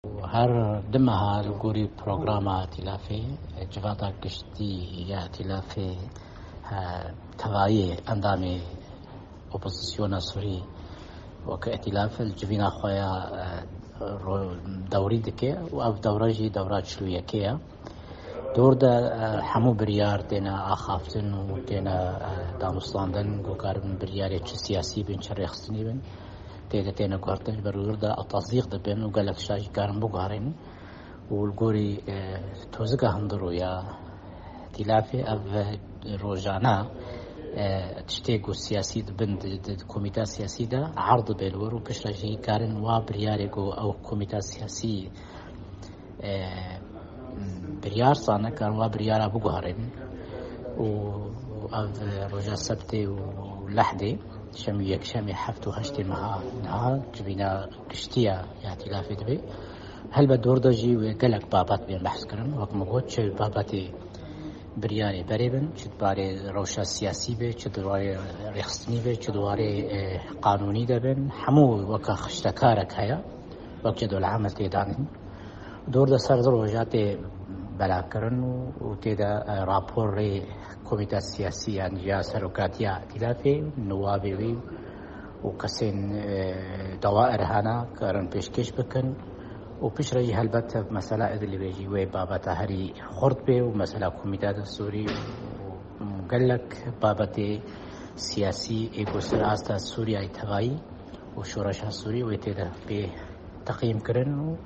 هر دمها الجوري برنامج ائتلافي جواتا كشتي يا ائتلافي توایی اندامی اپوزیسیون سوری وكائتلاف الجبينة خويا دوري دكي و دوره جي دورات شلويكية دور دا حمو بريار تينا آخافتن و تينا دامستاندن قوكاربن برياري چه سياسي بن چه ريخستني بن تينا قوارتن برور دا التصديق دا بن و قالك شاش قارن بقارن و القوري توزقا هندرو يا ائتلافي او روجانا تشتيقو السياسي بند كوميتا سياسي دا عرض بيلور و بشرجي كارن وا برياريكو او كوميتا سياسي بريار صانا كان وا بريارا بقهرن و رجا سبتي و لحدي شمي يكشمي حفتو هشتي معها نها جبينا كشتيا يا ائتلافي دبي هل بدور دجي وقالك بابات بين بحث كرن وقت مقود شو باباتي برياري بريبن چه دواره روشا سياسي به چه دواره رخصتني به چه دواره قانوني دبن همو وكا خشتكارك هيا وقت جدول العمل تيدانن دور دا سر روجات بلا کرن و تيدا رابور ري كوميتا سياسي يعني جا سروكاتيا ائتلافي نوابي وي و كسين دوائر هانا كارن پیشکش بکن و پیش رای هلبته مسئله ادلی بیجی و بابت هری خورد به و مسئله کمیته سوری و قالك بابت سیاسی ایگوسر آستا سوریای توایی و شورش سوری و تیده به تقییم کرن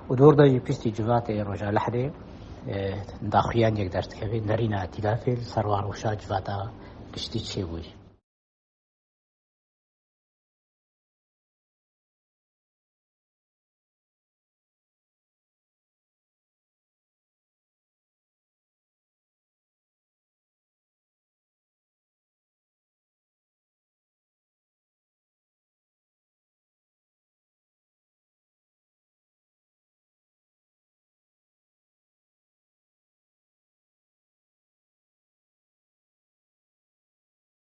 و دور دا پیستی جوات رجا لحده داخلیان یک درست که نرینا ائتلافی سروار وشا جواتا کشتی چه بوی